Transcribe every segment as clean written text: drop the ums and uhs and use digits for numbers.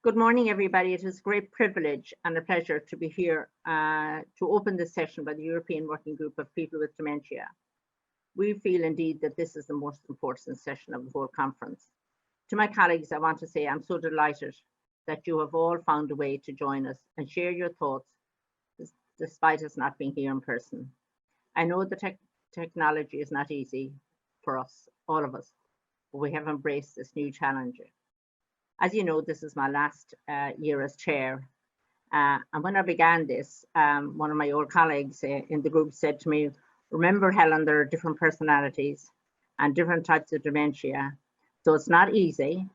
Good morning, everybody. It is a great privilege and a pleasure to be here to open this session by the European Working Group of People with Dementia. We feel indeed that this is the most important session of the whole conference. To my colleagues, I want to say I'm so delighted that you have all found a way to join us and share your thoughts despite us not being here in person. I know the technology is not easy for us, all of us, but we have embraced this new challenge. As you know, this is my last year as chair. And when I began this, one of my old colleagues in the group said to me, remember, Helen, there are different personalities and different types of dementia. So it's not easy.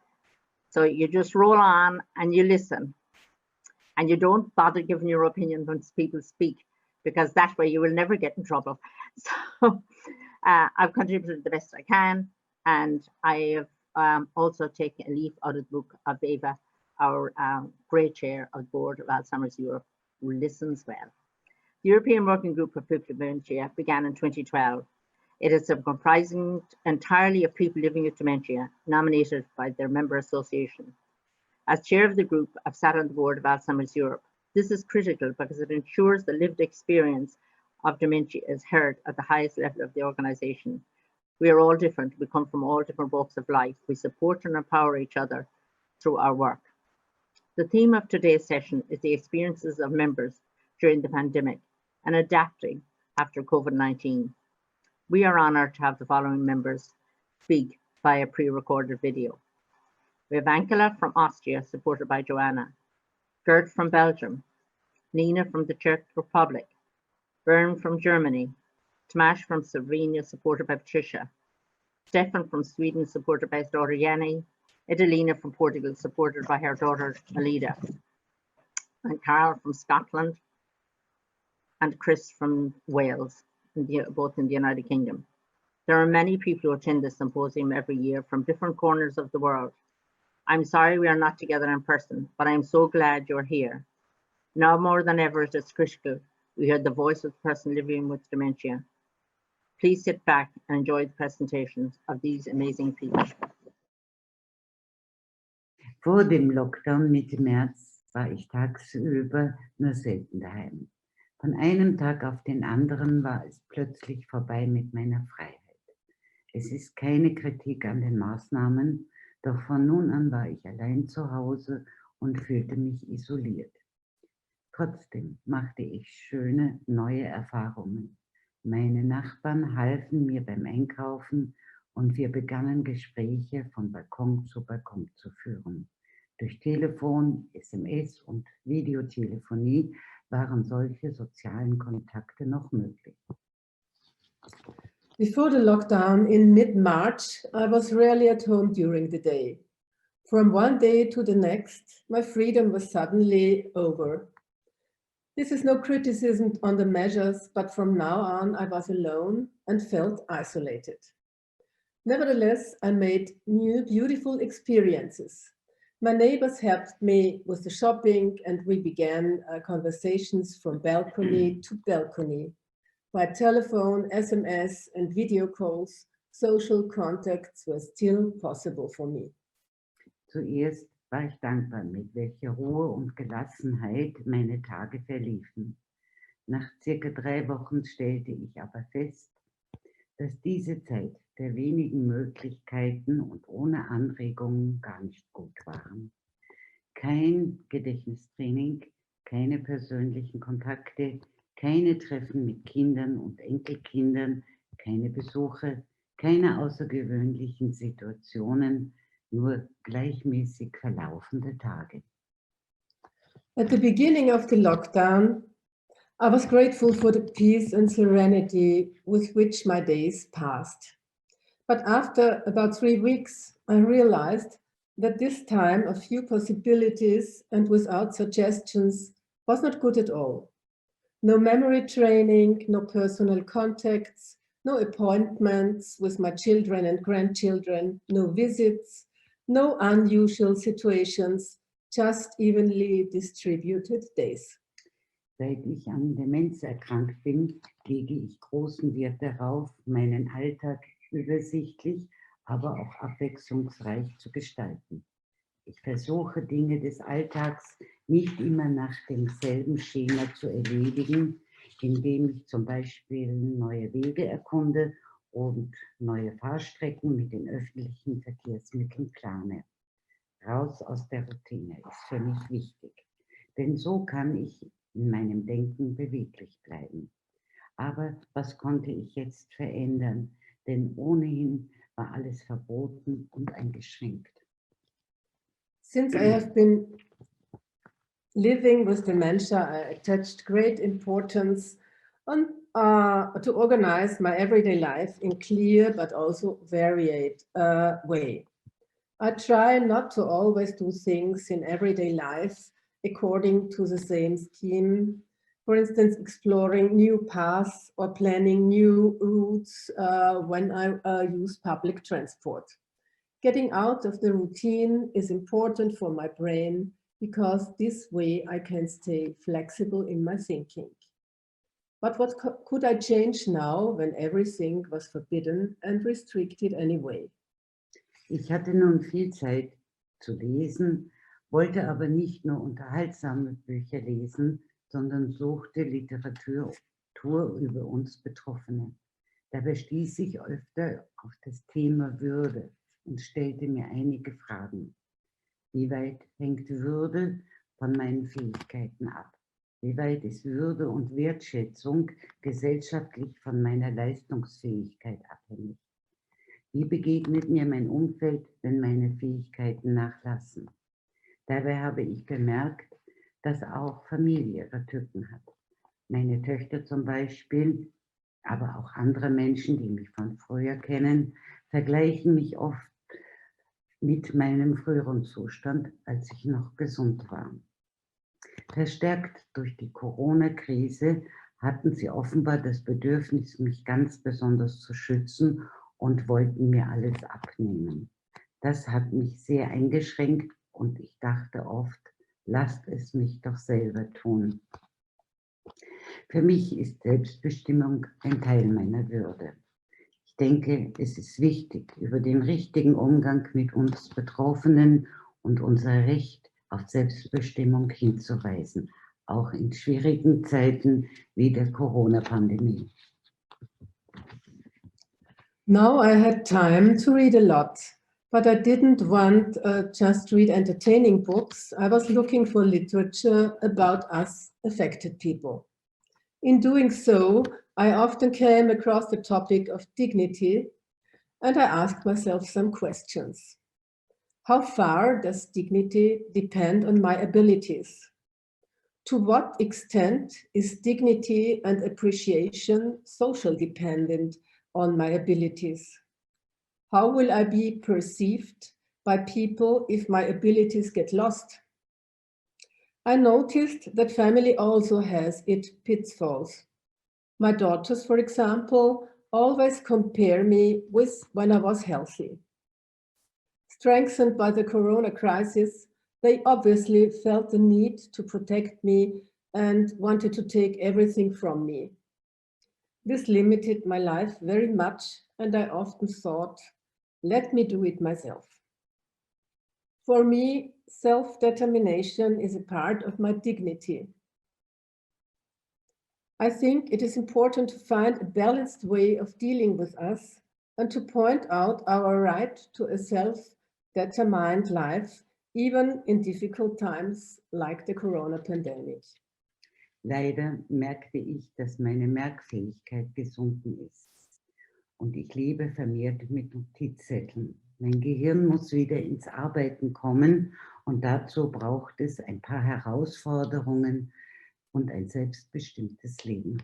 So you just roll on and you listen. And you don't bother giving your opinion when people speak, because that way you will never get in trouble. So I've contributed the best I can. And I have also taking a leaf out of the book of Eva, our great chair of the board of Alzheimer Europe, who listens well. The European Working Group of People with Dementia began in 2012. It is comprising entirely of people living with dementia, nominated by their member association. As chair of the group, I've sat on the board of Alzheimer Europe. This is critical because it ensures the lived experience of dementia is heard at the highest level of the organization. We are all different. We come from all different walks of life. We support and empower each other through our work. The theme of today's session is the experiences of members during the pandemic and adapting after COVID-19. We are honored to have the following members speak via pre-recorded video. We have Angela from Austria, supported by Joanna, Gert from Belgium, Nina from the Czech Republic, Bernd from Germany, Tomaž from Slovenia, supported by Patricia, Stefan from Sweden, supported by his daughter Jenny, Idalina from Portugal, supported by her daughter Alida, and Carl from Scotland, and Chris from Wales, both in the United Kingdom. There are many people who attend this symposium every year from different corners of the world. I'm sorry we are not together in person, but I'm so glad you're here. Now more than ever, it is critical we hear the voice of the person living with dementia. Please sit back and enjoy the presentations of these amazing people. Vor dem Lockdown Mitte März war ich tagsüber nur selten daheim. Von einem Tag auf den anderen war es plötzlich vorbei mit meiner Freiheit. Es ist keine Kritik an den Maßnahmen, doch von nun an war ich allein zu Hause und fühlte mich isoliert. Trotzdem machte ich schöne neue Erfahrungen. Meine Nachbarn halfen mir beim Einkaufen und wir begannen Gespräche von Balkon zu Balkon zu führen. Durch Telefon, SMS und Videotelefonie waren solche sozialen Kontakte noch möglich. Before the lockdown in mid-March, I was rarely at home during the day. From one day to the next, my freedom was suddenly over. This is no criticism on the measures, but from now on I was alone and felt isolated. Nevertheless, I made new beautiful experiences. My neighbors helped me with the shopping and we began conversations from balcony to balcony. By telephone, SMS and video calls, social contacts were still possible for me. Zuerst war ich dankbar, mit welcher Ruhe und Gelassenheit meine Tage verliefen. Nach circa 3 Wochen stellte ich aber fest, dass diese Zeit der wenigen Möglichkeiten und ohne Anregungen gar nicht gut waren. Kein Gedächtnistraining, keine persönlichen Kontakte, keine Treffen mit Kindern und Enkelkindern, keine Besuche, keine außergewöhnlichen Situationen, nur gleichmäßig verlaufende Tage. At the beginning of the lockdown, I was grateful for the peace and serenity with which my days passed. But after about 3 weeks, I realized that this time of few possibilities and without suggestions was not good at all. No memory training, no personal contacts, no appointments with my children and grandchildren, no visits, no unusual situations, just evenly distributed days. Seit ich an Demenz erkrankt bin, lege ich großen Wert darauf, meinen Alltag übersichtlich, aber auch abwechslungsreich zu gestalten. Ich versuche, Dinge des Alltags nicht immer nach demselben Schema zu erledigen, indem ich zum Beispiel neue Wege erkunde und neue Fahrstrecken mit den öffentlichen Verkehrsmitteln plane. Raus aus der Routine ist für mich wichtig, denn so kann ich in meinem Denken beweglich bleiben. Aber was konnte ich jetzt verändern? Denn ohnehin war alles verboten und eingeschränkt. Since I have been living with dementia, I attached great importance on, to organize my everyday life in clear but also varied way. I try not to always do things in everyday life according to the same scheme. For instance, exploring new paths or planning new routes when I use public transport. Getting out of the routine is important for my brain because this way I can stay flexible in my thinking. But what could I change now when everything was forbidden and restricted anyway? Ich hatte nun viel Zeit zu lesen, wollte aber nicht nur unterhaltsame Bücher lesen, sondern suchte Literatur über uns Betroffene. Dabei stieß ich öfter auf das Thema Würde und stellte mir einige Fragen. Wie weit hängt Würde von meinen Fähigkeiten ab? Wie weit ist Würde und Wertschätzung gesellschaftlich von meiner Leistungsfähigkeit abhängig? Wie begegnet mir mein Umfeld, wenn meine Fähigkeiten nachlassen? Dabei habe ich bemerkt, dass auch Familie ihre Tücken hat. Meine Töchter zum Beispiel, aber auch andere Menschen, die mich von früher kennen, vergleichen mich oft mit meinem früheren Zustand, als ich noch gesund war. Verstärkt durch die Corona-Krise hatten sie offenbar das Bedürfnis, mich ganz besonders zu schützen und wollten mir alles abnehmen. Das hat mich sehr eingeschränkt und ich dachte oft, lasst es mich doch selber tun. Für mich ist Selbstbestimmung ein Teil meiner Würde. Ich denke, es ist wichtig, über den richtigen Umgang mit uns Betroffenen und unser Recht auf Selbstbestimmung hinzuweisen, auch in schwierigen Zeiten wie der Corona-Pandemie. Now I had time to read a lot, but I didn't want just read entertaining books. I was looking for literature about us affected people. In doing so, I often came across the topic of dignity, and I asked myself some questions. How far does dignity depend on my abilities? To what extent is dignity and appreciation social dependent on my abilities? How will I be perceived by people if my abilities get lost? I noticed that family also has its pitfalls. My daughters, for example, always compare me with when I was healthy. Strengthened by the corona crisis, they obviously felt the need to protect me and wanted to take everything from me. This limited my life very much, and I often thought, let me do it myself. For me, self-determination is a part of my dignity. I think it is important to find a balanced way of dealing with us and to point out our right to a self-determined life, even in difficult times like the corona pandemic. Leider merkte ich, dass meine Merkfähigkeit gesunken ist und ich lebe vermehrt mit Notizzetteln. Mein Gehirn muss wieder ins Arbeiten kommen und dazu braucht es ein paar Herausforderungen und ein selbstbestimmtes Leben.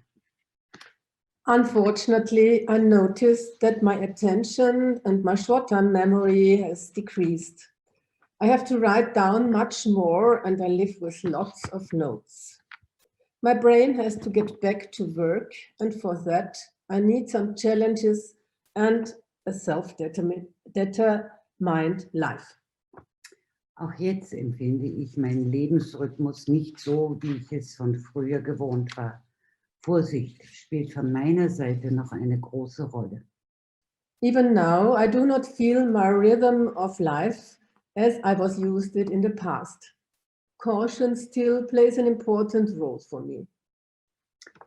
Unfortunately, I noticed that my attention and my short-term memory has decreased. I have to write down much more and I live with lots of notes. My brain has to get back to work, and for that I need some challenges and a self-determined life. Auch jetzt empfinde ich meinen Lebensrhythmus nicht so, wie ich es von früher gewohnt war. Vorsicht spielt von meiner Seite noch eine große Rolle. Even now, I do not feel my rhythm of life as I was used it in the past. Caution still plays an important role for me.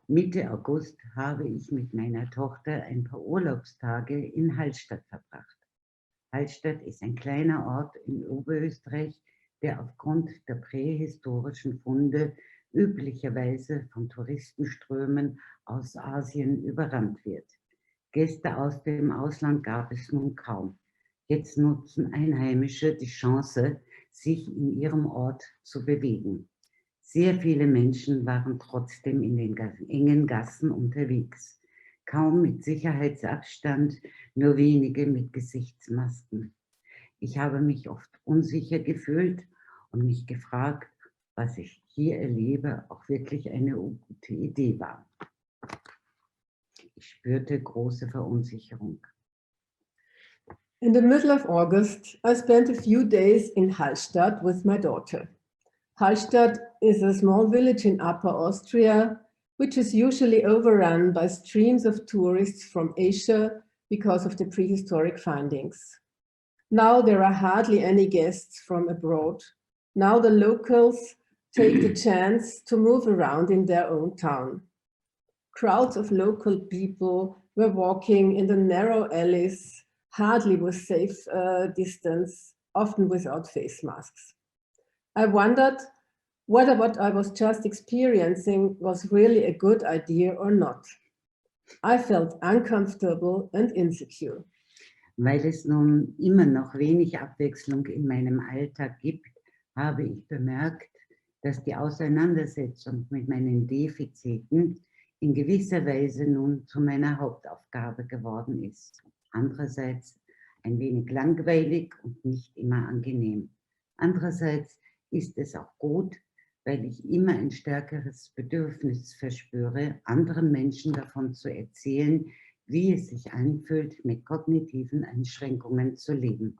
Mitte August habe ich mit meiner Tochter ein paar Urlaubstage in Hallstatt verbracht. Hallstatt ist ein kleiner Ort in Oberösterreich, der aufgrund der prähistorischen Funde üblicherweise von Touristenströmen aus Asien überrannt wird. Gäste aus dem Ausland gab es nun kaum. Jetzt nutzen Einheimische die Chance, sich in ihrem Ort zu bewegen. Sehr viele Menschen waren trotzdem in den engen Gassen unterwegs. Kaum mit Sicherheitsabstand, nur wenige mit Gesichtsmasken. Ich habe mich oft unsicher gefühlt und mich gefragt, was ich hier erlebe, auch wirklich eine gute Idee war. Ich spürte große Verunsicherung. In the middle of August, I spent a few days in Hallstatt with my daughter. Hallstatt is a small village in Upper Austria, which is usually overrun by streams of tourists from Asia because of the prehistoric findings. Now there are hardly any guests from abroad. Now the locals take the chance to move around in their own town. Crowds of local people were walking in the narrow alleys, hardly with safe distance, often without face masks. I wondered whether what I was just experiencing was really a good idea or not. I felt uncomfortable and insecure. Weil es nun immer noch wenig Abwechslung in meinem Alltag gibt, habe ich bemerkt, dass die Auseinandersetzung mit meinen Defiziten in gewisser Weise nun zu meiner Hauptaufgabe geworden ist. Andererseits ein wenig langweilig und nicht immer angenehm. Andererseits ist es auch gut, weil ich immer ein stärkeres Bedürfnis verspüre, anderen Menschen davon zu erzählen, wie es sich anfühlt, mit kognitiven Einschränkungen zu leben.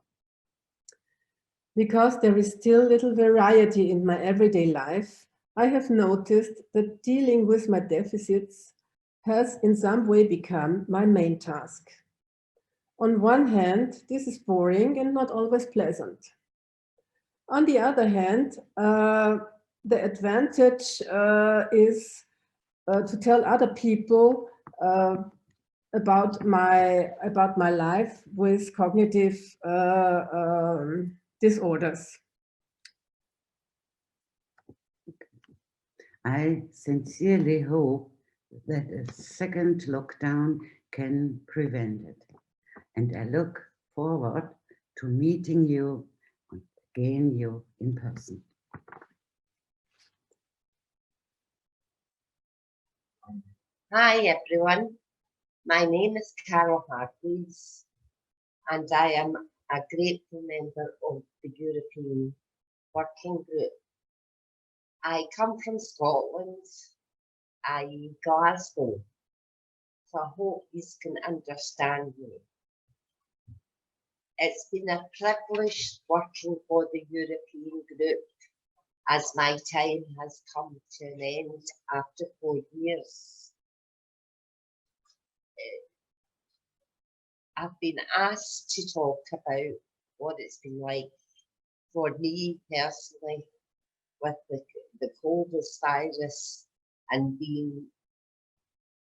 Because there is still little variety in my everyday life, I have noticed that dealing with my deficits has in some way become my main task. On one hand, this is boring and not always pleasant. On the other hand, the advantage is to tell other people about my life with cognitive disorders. I sincerely hope that a second lockdown can prevent it. And I look forward to meeting you and again you in person. Hi everyone, my name is Carol Hargreaves and I am a grateful member of the European Working Group. I come from Scotland, i.e. Glasgow, so I hope you can understand me. It's been a privilege working for the European Group as my time has come to an end after 4 years. I've been asked to talk about what it's been like for me personally with the COVID virus and being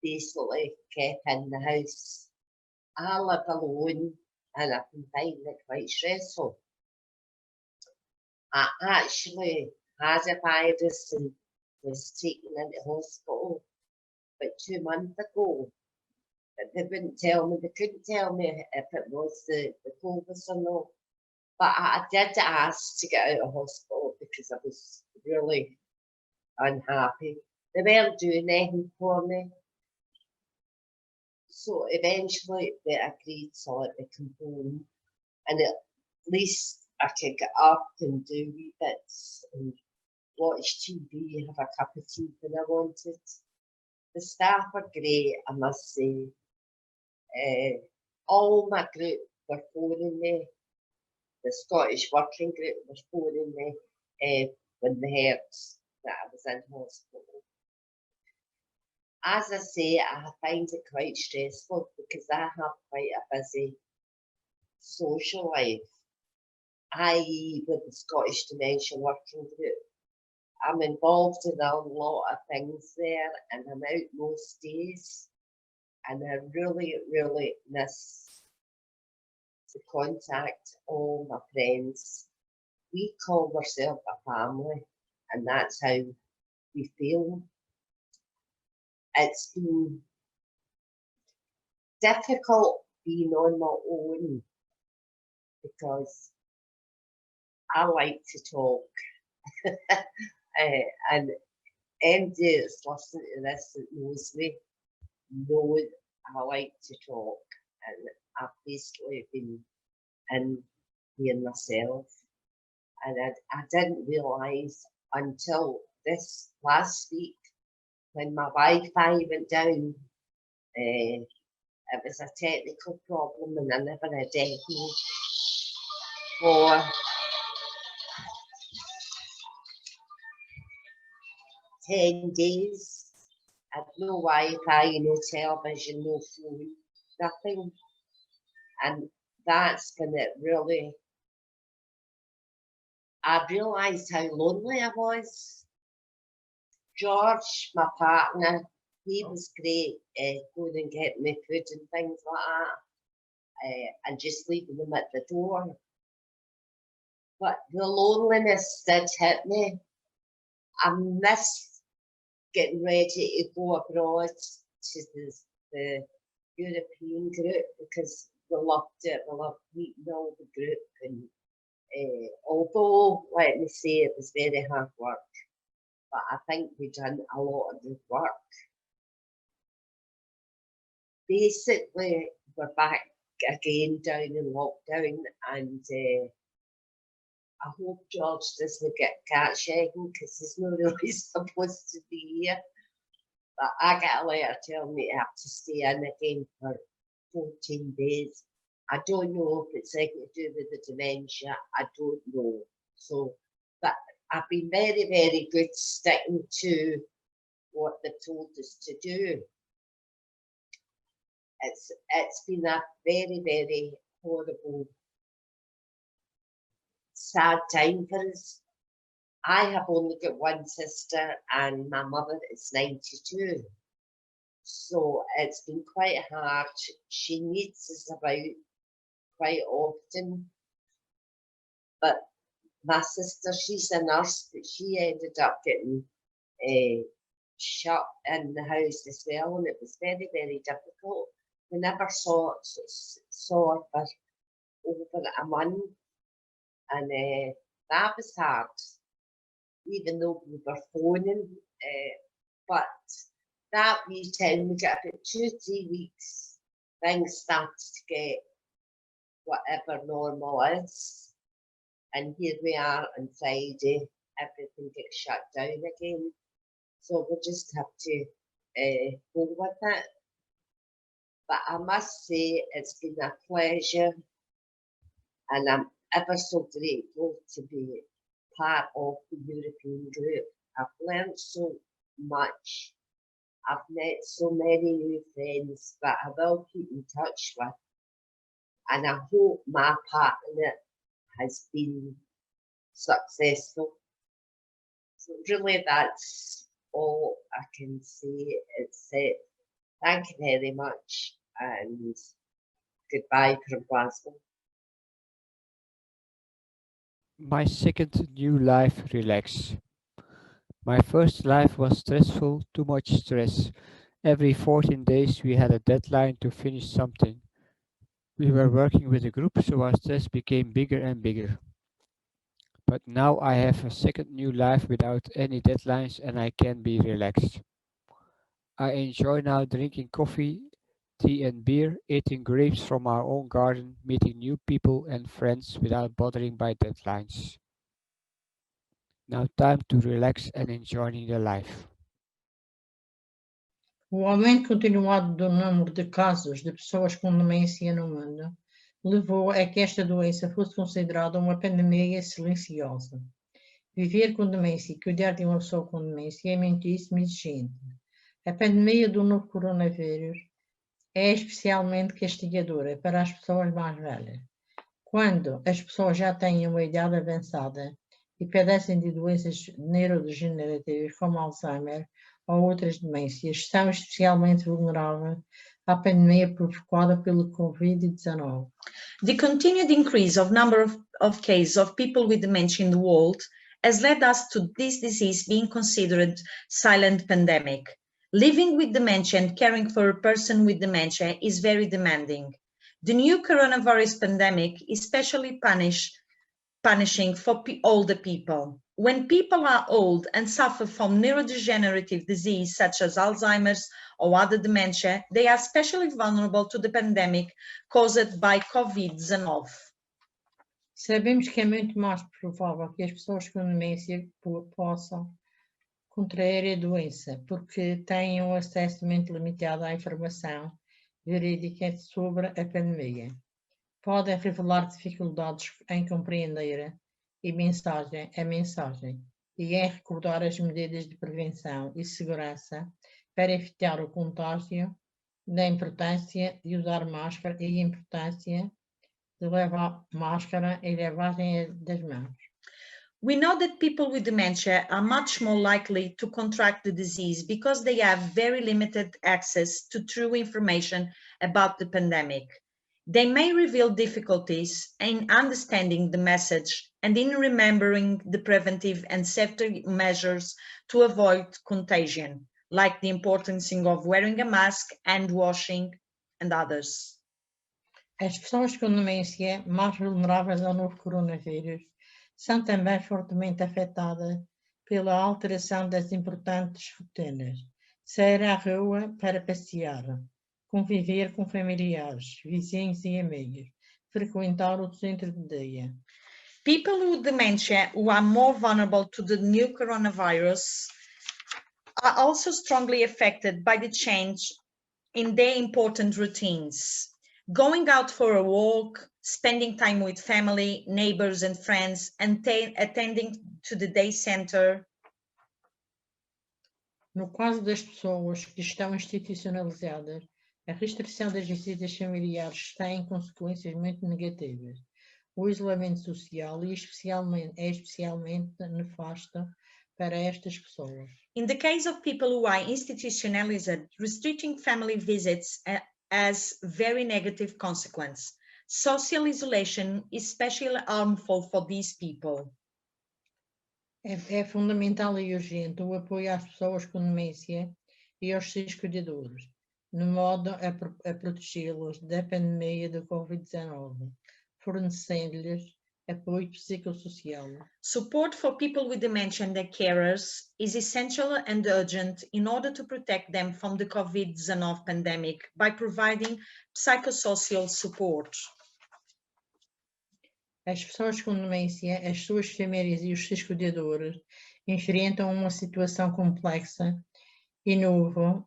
basically kept in the house. I live alone and I've been finding it quite stressful. I actually had a virus and was taken into hospital about 2 months ago. But they couldn't tell me if it was the COVID or not. But I did ask to get out of hospital because I was really unhappy. They weren't doing anything for me. So eventually they agreed to let me come home and at least I could get up and do wee bits and watch TV, have a cup of tea when I wanted. The staff are great, I must say. All my group were phoning me. The Scottish Working Group was phoning me when they heard that I was in hospital. As I say, I find it quite stressful because I have quite a busy social life. i.e. with the Scottish Dementia Working Group. I'm involved in a lot of things there, and I'm out most days, and I really, really miss to contact all my friends. We call ourselves a family, and that's how we feel. It's been difficult being on my own because I like to talk. And anybody that's listening to this that knows me knows I like to talk, and I've basically been in here myself, and I didn't realise until this last week when my Wi-Fi went down. It was a technical problem, and I never had anything for 10 days. I had no Wi-Fi, no television, no phone, nothing. And that's when it really, I realised how lonely I was. George, my partner, he was great, going and getting me food and things like that, and just leaving them at the door. But the loneliness did hit me. I missed getting ready to go abroad to the European group because we loved it. We loved meeting all the group, and although, let me say, it was very hard work, but I think we done a lot of good work. Basically, we're back again down in lockdown, and I hope George doesn't get catch egging because he's not really supposed to be here. But I got a letter telling me I have to stay in again for 14 days. I don't know if it's anything to do with the dementia. I don't know. So, but I've been very, very good sticking to what they've told us to do. It's been a very, very horrible, sad time for us. I have only got one sister, and my mother is 92. So it's been quite hard. She needs us about quite often. But my sister, she's a nurse, but she ended up getting shut in the house as well, and it was very, very difficult. We never saw her for over a month, and that was hard, even though we were phoning. But that wee time, we got about 2-3 weeks, things started to get whatever normal is. And here we are on Friday, everything gets shut down again. So we'll just have to go with it. But I must say, it's been a pleasure, and I'm ever so grateful to be part of the European group. I've learned so much. I've met so many new friends that I will keep in touch with. And I hope my part in it has been successful. So really, that's all I can say. It's it. Thank you very much, and goodbye from Glasgow. My second new life, relax. My first life was stressful, too much stress. Every 14 days we had a deadline to finish something. We were working with a group, so our stress became bigger and bigger. But now I have a second new life without any deadlines, and I can be relaxed. I enjoy now drinking coffee, tea and beer, eating grapes from our own garden, meeting new people and friends without bothering by deadlines. Now time to relax and enjoying the life. O aumento continuado do número de casos de pessoas com demência no mundo levou a que esta doença fosse considerada uma pandemia silenciosa. Viver com demência e cuidar de uma pessoa com demência é muitíssimo exigente. A pandemia do novo coronavírus é especialmente castigadora para as pessoas mais velhas. Quando as pessoas já têm uma idade avançada e padecem de doenças neurodegenerativas como Alzheimer ou outras demências, são especialmente vulneráveis à pandemia provocada pelo COVID-19. The continued increase of number of cases of people with dementia in the world has led us to this disease being considered silent pandemic. Living with dementia and caring for a person with dementia is very demanding. The new coronavirus pandemic is especially punishing for older people. When people are old and suffer from neurodegenerative disease such as Alzheimer's or other dementia, they are especially vulnerable to the pandemic caused by COVID-19. Sabemos que é muito mais provável que as pessoas com demência possam contrair a doença, porque têm um acesso muito limitado à informação verídica sobre a pandemia. Podem revelar dificuldades em compreender a mensagem e em recordar as medidas de prevenção e segurança para evitar o contágio, da importância de usar máscara e a importância de levar máscara e lavagem das mãos. We know that people with dementia are much more likely to contract the disease because they have very limited access to true information about the pandemic. They may reveal difficulties in understanding the message and in remembering the preventive and safety measures to avoid contagion, like the importance of wearing a mask, hand washing, and others. As pessoas com demência mais vulneráveis ao novo coronavírus são também fortemente afetadas pela alteração das importantes rotinas. Sair à rua para passear, conviver com familiares, vizinhos e amigos, frequentar o centro de dia. People with dementia who are more vulnerable to the new coronavirus are also strongly affected by the change in their important routines. Going out for a walk, spending time with family, neighbors and friends, and attending to the day center. No caso das pessoas que estão institucionalizadas, a restrição das visitas familiares tem consequências muito negativas. O isolamento social é especialmente nefasto para estas pessoas. In the case of people who are institutionalized, restricting family visits has very negative consequence. Social isolation is especially harmful for these people. É fundamental e urgente o apoio às pessoas com demência e aos seus cuidadores, de modo a protegê-los da pandemia do Covid-19, fornecendo-lhes apoio psicossocial. Support for people with dementia and their carers is essential and urgent in order to protect them from the COVID-19 pandemic by providing psychosocial support. As pessoas com demência, as suas famílias e os seus cuidadores enfrentam uma situação complexa e nova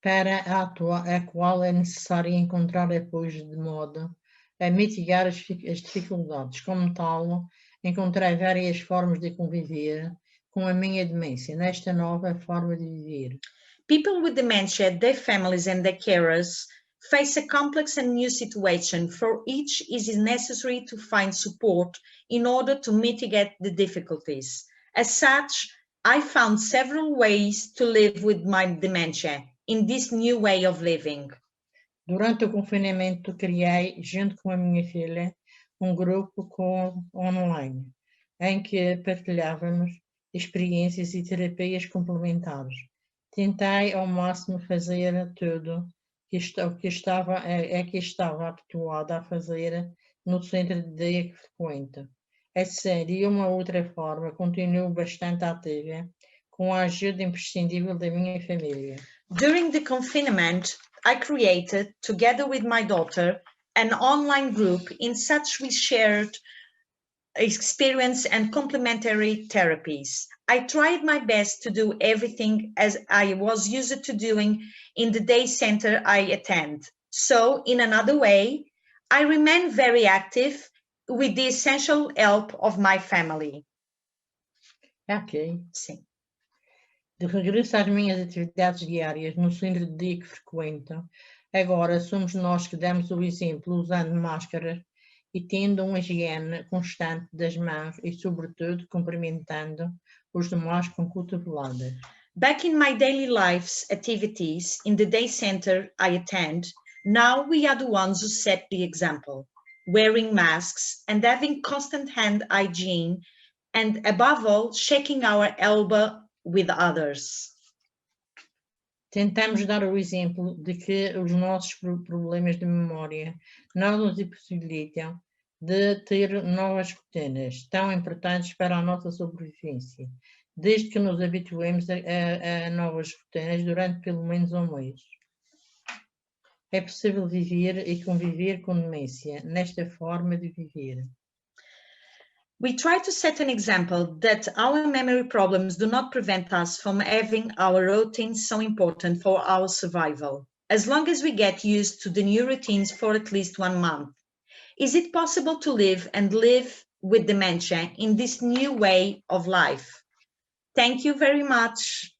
para a qual é necessário encontrar apoios de modo a mitigar as dificuldades. Como tal, encontrei várias formas de conviver com a minha demência, nesta nova forma de viver. People with dementia, their families and their carers face a complex and new situation. For each, it is necessary to find support in order to mitigate the difficulties. As such, I found several ways to live with my dementia in this new way of living. Durante o confinamento, criei, junto com a minha filha, grupo online, em que partilhávamos experiências e terapias complementares. Tentei ao máximo fazer tudo que estava habituada a fazer no centro de dia que frequento. Assim, de uma outra forma, continuo bastante ativa, com a ajuda imprescindível da minha família. During the confinement, I created, together with my daughter, an online group in which we shared experience and complementary therapies. I tried my best to do everything as I was used to doing in the day center I attend. So, in another way, I remain very active with the essential help of my family. Ok. Sim. De regresso às minhas atividades diárias no centro de dia que frequento, Agora somos nós que damos o exemplo usando máscaras e tendo uma higiene constante das mãos e, sobretudo, cumprimentando os demais com cotoveladas. Back in my daily life's activities in the day center I attend, now we are the ones who set the example, wearing masks and having constant hand hygiene, and above all, shaking our elbow with others. Tentamos dar o exemplo de que os nossos problemas de memória não nos impossibilitam de ter novas rotinas tão importantes para a nossa sobrevivência, desde que nos habituemos a novas rotinas durante pelo menos um mês. É possível viver e conviver com demência nesta forma de viver. We try to set an example that our memory problems do not prevent us from having our routines so important for our survival, as long as we get used to the new routines for at least 1 month. Is it possible to live and live with dementia in this new way of life? Thank you very much.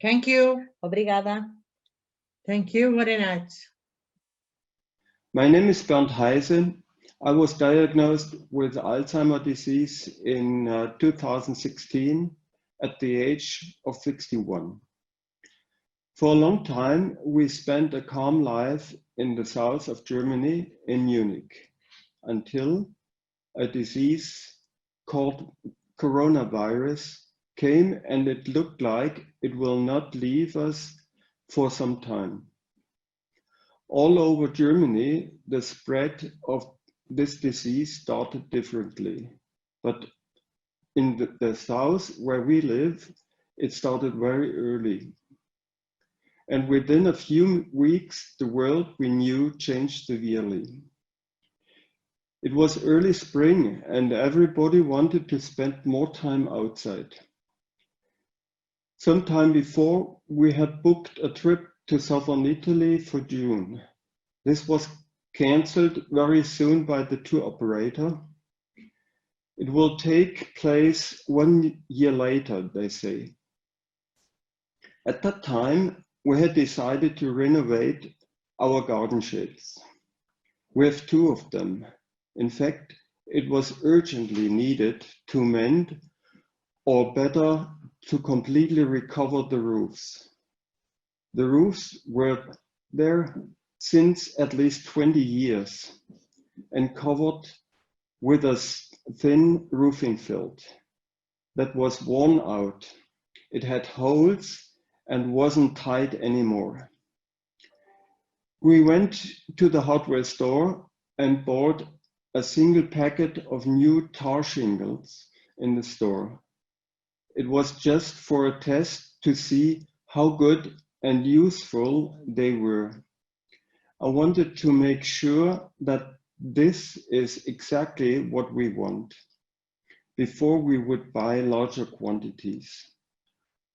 Thank you. Obrigada. Thank you very much. My name is Bernd Heise. I was diagnosed with Alzheimer's disease in 2016 at the age of 61. For a long time, we spent a calm life in the south of Germany, in Munich, until a disease called coronavirus came, and it looked like it will not leave us for some time. All over Germany, the spread of this disease started differently, but in the south where we live, it started very early. And within a few weeks, the world we knew changed severely. It was early spring and everybody wanted to spend more time outside. Sometime before, we had booked a trip to southern Italy for June. This was cancelled very soon by the tour operator. It will take place 1 year later, they say. At that time, we had decided to renovate our garden sheds. We have 2 of them. In fact, it was urgently needed to mend, or better, to completely recover the roofs. The roofs were there since at least 20 years and covered with a thin roofing felt that was worn out. It had holes and wasn't tight anymore. We went to the hardware store and bought a single packet of new tar shingles in the store. It was just for a test to see how good and useful they were. I wanted to make sure that this is exactly what we want before we would buy larger quantities.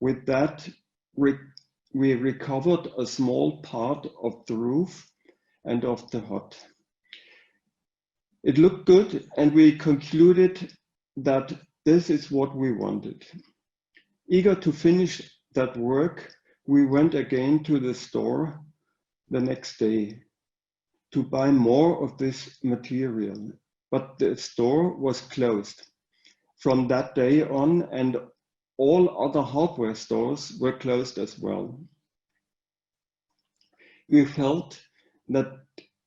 With that, we recovered a small part of the roof and of the hut. It looked good, and we concluded that this is what we wanted. Eager to finish that work, we went again to the store the next day to buy more of this material, but the store was closed from that day on, and all other hardware stores were closed as well. We felt that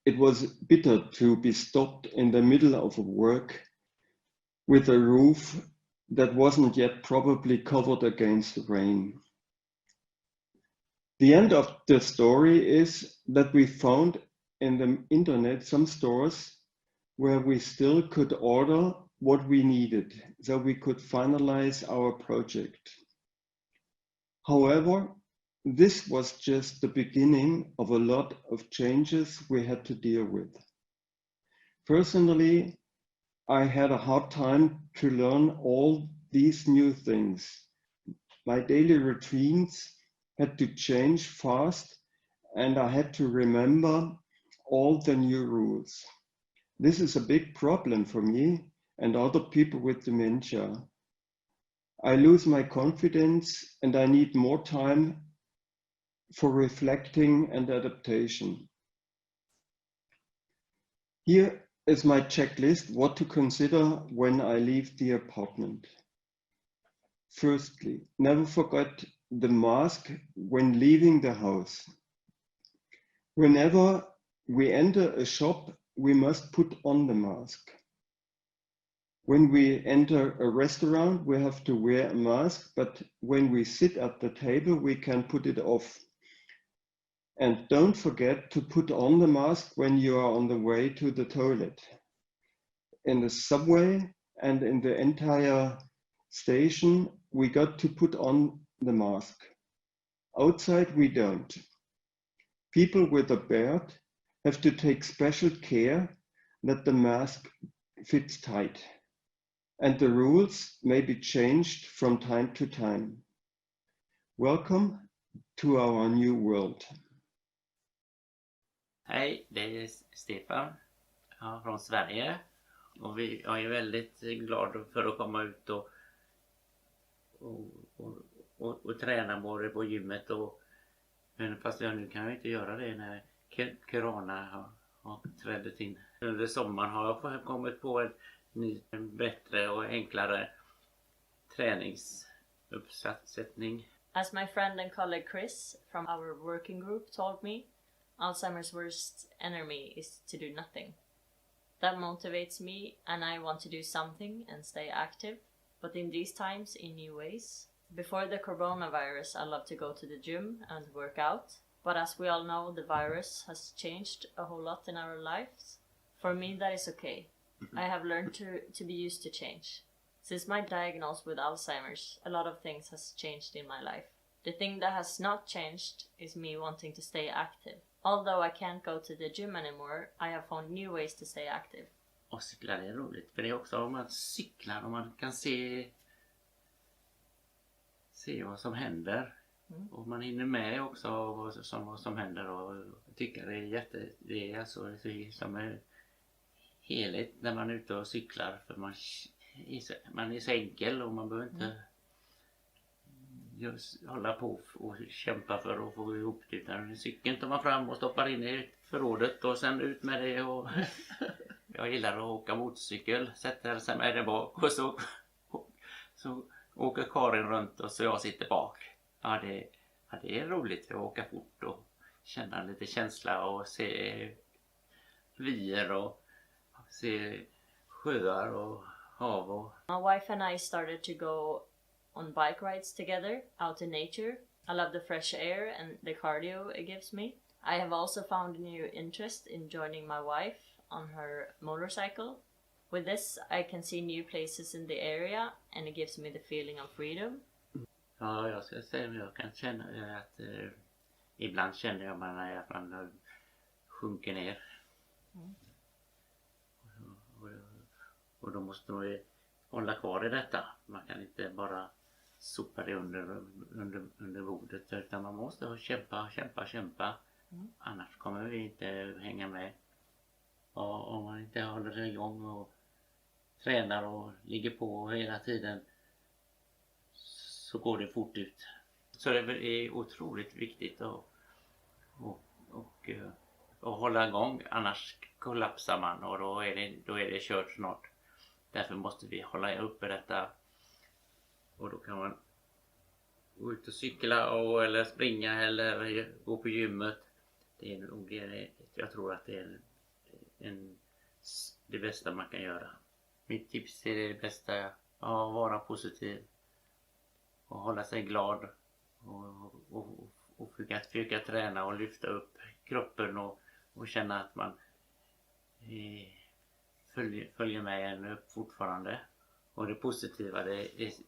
it was bitter to be stopped in the middle of work with a roof that wasn't yet probably covered against the rain. The end of the story is that we found in the internet some stores where we still could order what we needed, so we could finalize our project. However, this was just the beginning of a lot of changes we had to deal with. Personally, I had a hard time to learn all these new things. My daily routines had to change fast, and I had to remember all the new rules. This is a big problem for me and other people with dementia. I lose my confidence and I need more time for reflecting and adaptation. Here is my checklist, what to consider when I leave the apartment. Firstly, never forget the mask when leaving the house. Whenever we enter a shop, we must put on the mask. When we enter a restaurant, we have to wear a mask, but when we sit at the table, we can put it off. And don't forget to put on the mask when you are on the way to the toilet. In the subway and in the entire station, we got to put on the mask. Outside, we don't. People with a beard have to take special care that the mask fits tight. And the rules may be changed from time to time. Welcome to our new world. Hej, det är Stefan från Sverige. Och jag är väldigt glad för att komma ut och träna både på gymmet men fast nu kan jag inte göra det när corona har trätt in. Under sommaren har jag kommit på en bättre och enklare träningsuppsättning. As my friend and colleague Chris from our working group told me, Alzheimer's worst enemy is to do nothing. That motivates me and I want to do something and stay active, but in these times in new ways. Before the coronavirus, I loved to go to the gym and work out, but as we all know, the virus has changed a whole lot in our lives. For me, that is okay. I have learned to be used to change. Since my diagnosis with Alzheimer's, a lot of things has changed in my life. The thing that has not changed is me wanting to stay active. Although I can't go to the gym anymore, I have found new ways to stay active. Och cykla är roligt, för det är också om man cyklar och man kan se vad som händer. Och man hinner med också vad som händer och jag tycker det är alltså som en helhet när man är ute och cyklar, för man är så enkel och man behöver inte hålla på och kämpa för att få ihop det, utan cykeln tar man fram och stoppar in i förrådet och sen ut med det. Och jag gillar att åka motorcykel, sätter sig med det bak och så åker Karin runt och så jag sitter bak. Ja, det är roligt att åka fort och känna lite känsla och se vyer och se sjöar och hav. Och... My wife and I started to go on bike rides together out in nature. I love the fresh air and the cardio it gives me. I have also found a new interest in joining my wife on her motorcycle. With this, I can see new places in the area and it gives me the feeling of freedom. Ja, jag ska säga att jag kan känna att ibland känner jag att man sjunker ner. Och då måste man ju hålla kvar i detta. Man kan inte bara sopa det under bordet, utan man måste kämpa. Annars kommer vi inte hänga med. Och om man inte håller igång och tränar och ligger på hela tiden så går det fort ut. Så det är otroligt viktigt att hålla igång, annars kollapsar man och då är det kört snart. Därför måste vi hålla uppe detta, och då kan man gå ut och cykla eller springa eller gå på gymmet. Jag tror att det är det bästa man kan göra. Mitt tips är det bästa, att vara positiv och hålla sig glad och försöka träna och lyfta upp kroppen och känna att man följer med en upp fortfarande. Och det positiva,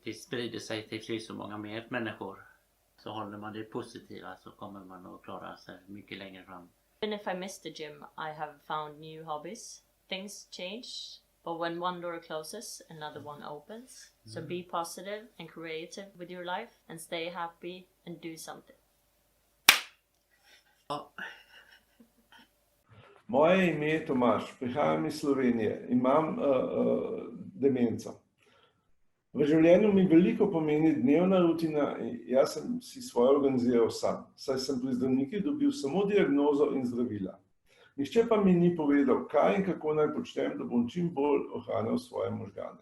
det sprider sig till så många mer människor. Så håller man det positiva så kommer man att klara sig mycket längre fram. Even if I miss the gym, I have found new hobbies. Things change, but when one door closes, another one opens. So be positive and creative with your life and stay happy and do something. Moje ime je Tomaž, prihajam iz Slovenije, imam demenco. V življenju mi veliko pomeni dnevna rutina in jaz sem si svoje organiziral sam, saj sem pri zdravnikih dobil samo diagnozo in zdravila. Nihče pa mi ni povedal, kaj in kako naj počnem, da bom čim bolj ohranil svoje možgane.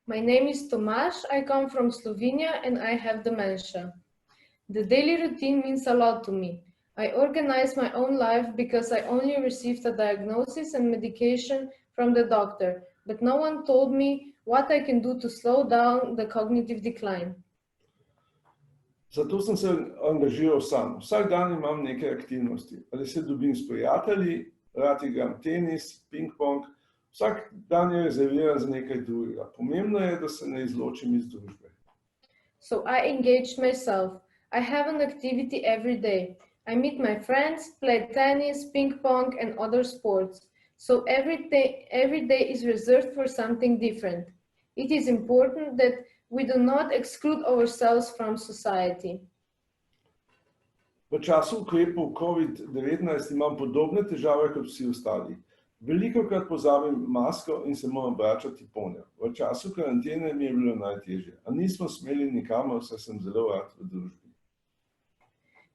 My name is Tomaž, I come from Slovenia and I have dementia. The daily routine means a lot to me. I organize my own life because I only received a diagnosis and medication from the doctor, but no one told me what I can do to slow down the cognitive decline. Zato sem se angažiral sam. Vsak dan imam neke aktivnosti. Ali se dobim s prijatelji, rad igram tenis, ping-pong. Vsak dan je rezerviran za nekaj drugega. Pomembno je, da se ne izločim iz družbe. So I engaged myself. I have an activity every day. I meet my friends, play tennis, ping-pong and other sports. So every day is reserved for something different. It is important that we do not exclude ourselves from society. V času ukrepov COVID-19 imam podobne težave kot vsi ostali. Velikokrat pozabim masko in se moram vračati ponjo. V času karantene mi je bilo najtežje, a nismo smeli nikamor, saj sem zelo rad v družbi.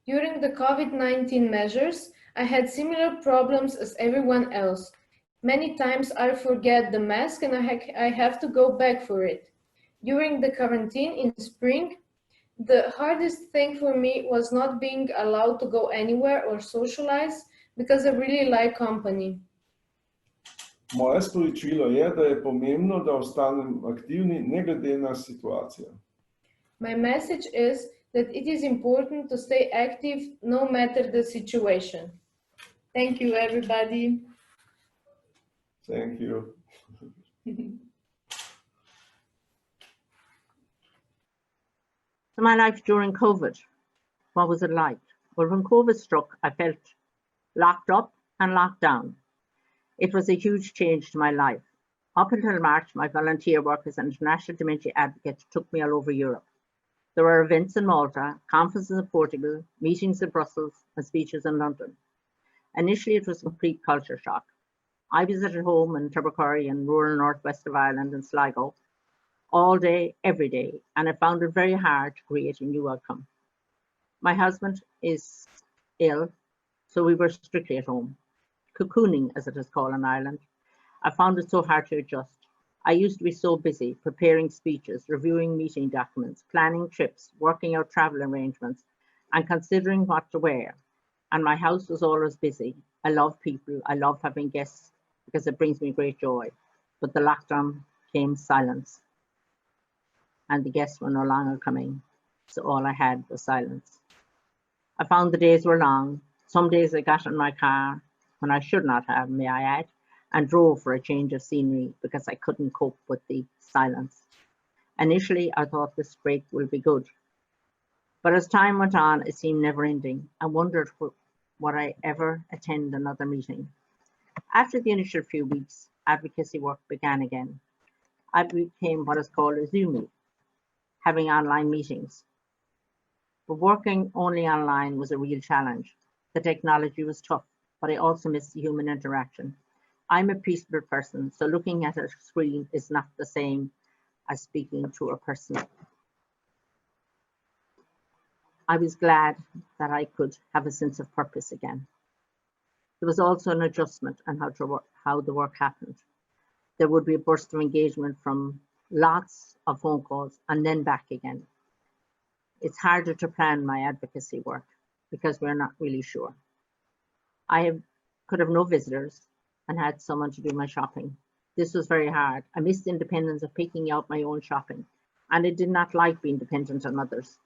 During the COVID-19 measures, I had similar problems as everyone else. Many times I forget the mask and I have to go back for it. During the quarantine in spring, the hardest thing for me was not being allowed to go anywhere or socialize because I really like company. Moje sporočilo je, da je pomembno, da ostanem aktivni ne glede na situacijo. My message is that it is important to stay active no matter the situation. Thank you, everybody. Thank you. So my life during COVID, what was it like? Well, when COVID struck, I felt locked up and locked down. It was a huge change to my life. Up until March, my volunteer work as an international dementia advocate took me all over Europe. There were events in Malta, conferences in Portugal, meetings in Brussels, and speeches in London. Initially, it was a complete culture shock. I was at home in Turbercurry in rural northwest of Ireland in Sligo, all day, every day, and I found it very hard to create a new outcome. My husband is ill, so we were strictly at home. Cocooning, as it is called in Ireland. I found it so hard to adjust. I used to be so busy preparing speeches, reviewing meeting documents, planning trips, working out travel arrangements, and considering what to wear. And my house was always busy. I love people. I love having guests because it brings me great joy. But the lockdown came silence. And the guests were no longer coming. So all I had was silence. I found the days were long. Some days I got in my car when I should not have, may I add, and drove for a change of scenery because I couldn't cope with the silence. Initially, I thought this break will be good. But as time went on, it seemed never ending. I wondered would I ever attend another meeting. After the initial few weeks, advocacy work began again. I became what is called a Zoomie, having online meetings. But working only online was a real challenge. The technology was tough, but I also missed the human interaction. I'm a peaceful person, so looking at a screen is not the same as speaking to a person. I was glad that I could have a sense of purpose again. There was also an adjustment on how the work happened. There would be a burst of engagement from lots of phone calls and then back again. It's harder to plan my advocacy work because we're not really sure. I could have no visitors and had someone to do my shopping. This was very hard. I missed the independence of picking out my own shopping, and I did not like being dependent on others.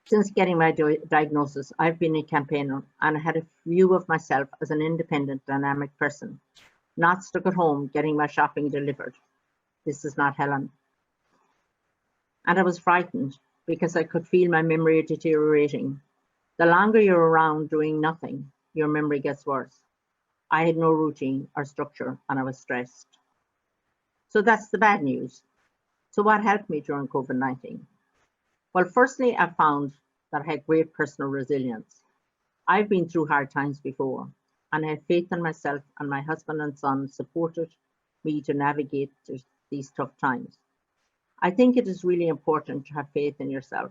Since getting my diagnosis, I've been a campaigner and I had a view of myself as an independent, dynamic person, not stuck at home getting my shopping delivered. This is not Helen. And I was frightened because I could feel my memory deteriorating. The longer you're around doing nothing, your memory gets worse. I had no routine or structure and I was stressed. So that's the bad news. So what helped me during COVID-19? Well, firstly, I found that I had great personal resilience. I've been through hard times before, and I had faith in myself, and my husband and son supported me to navigate these tough times. I think it is really important to have faith in yourself,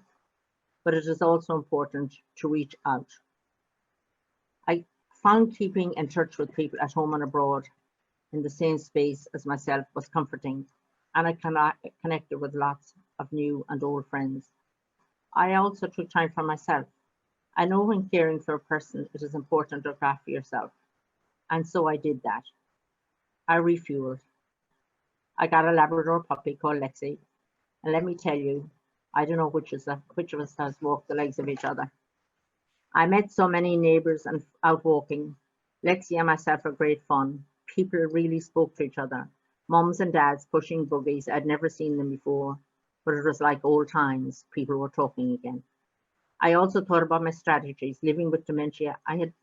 but it is also important to reach out. I found keeping in touch with people at home and abroad in the same space as myself was comforting, and I connected with lots of new and old friends. I also took time for myself. I know when caring for a person, it is important to look after yourself, and so I did that. I refueled. I got a Labrador puppy called Lexi, and let me tell you, I don't know which of us has walked the legs of each other. I met so many neighbours and out walking. Lexi and myself were great fun. People really spoke to each other. Mums and dads pushing buggies. I'd never seen them before, but it was like old times. People were talking again. I also thought about my strategies. Living with dementia, living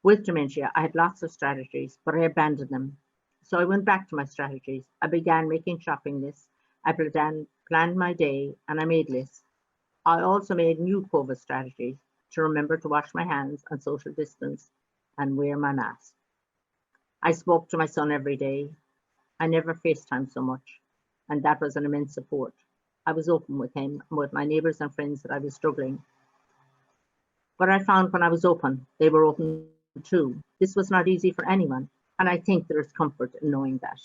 with dementia, I had lots of strategies, but I abandoned them. So I went back to my strategies. I began making shopping lists. I planned my day, and I made lists. I also made new COVID strategies to remember to wash my hands and social distance and wear my mask. I spoke to my son every day. I never FaceTimed so much, and that was an immense support. I was open with him and with my neighbours and friends that I was struggling. But I found when I was open, they were open too. This was not easy for anyone, and I think there is comfort in knowing that.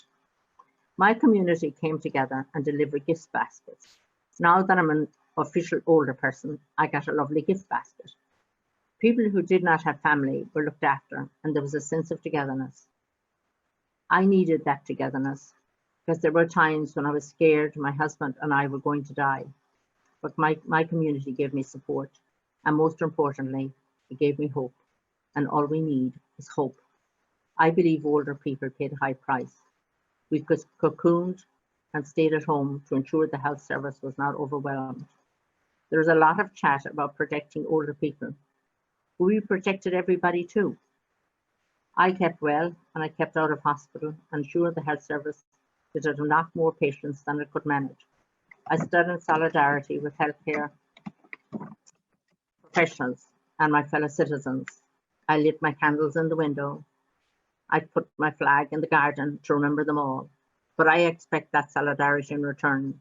My community came together and delivered gift baskets. Now that I'm an official older person, I got a lovely gift basket. People who did not have family were looked after, and there was a sense of togetherness. I needed that togetherness because there were times when I was scared my husband and I were going to die. But my community gave me support, and most importantly, it gave me hope. And all we need is hope. I believe older people paid a high price. We cocooned and stayed at home to ensure the health service was not overwhelmed. There was a lot of chat about protecting older people. We protected everybody too. I kept well and I kept out of hospital and ensured the health service did a lot more patients than it could manage. I stood in solidarity with healthcare professionals and my fellow citizens. I lit my candles in the window. I put my flag in the garden to remember them all. But I expect that solidarity in return.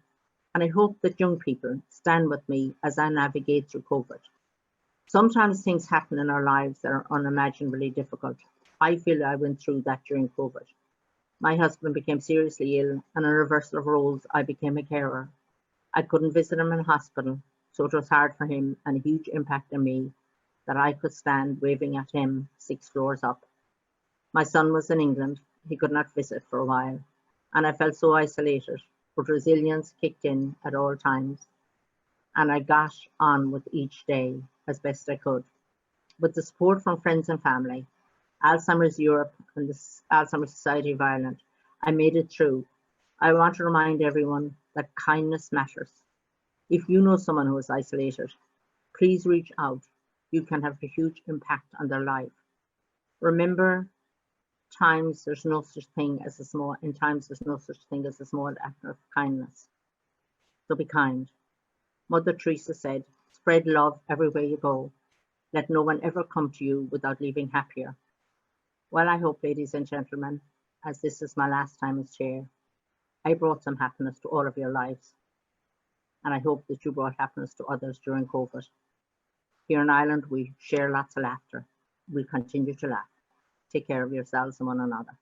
And I hope that young people stand with me as I navigate through COVID. Sometimes things happen in our lives that are unimaginably difficult. I feel I went through that during COVID. My husband became seriously ill, and in a reversal of roles, I became a carer. I couldn't visit him in hospital, so it was hard for him and a huge impact on me that I could stand waving at him 6 floors up. My son was in England. He could not visit for a while, and I felt so isolated, but resilience kicked in at all times, and I got on with each day as best I could. With the support from friends and family, Alzheimer's Europe and the Alzheimer's Society of Ireland, I made it through. I want to remind everyone that kindness matters. If you know someone who is isolated, please reach out. You can have a huge impact on their life. Remember, in times there's no such thing as a small act of kindness. So be kind. Mother Teresa said, spread love everywhere you go. Let no one ever come to you without leaving happier. Well, I hope, ladies and gentlemen, as this is my last time as chair, I brought some happiness to all of your lives. And I hope that you brought happiness to others during COVID. Here in Ireland, we share lots of laughter. We'll continue to laugh. Take care of yourselves and one another.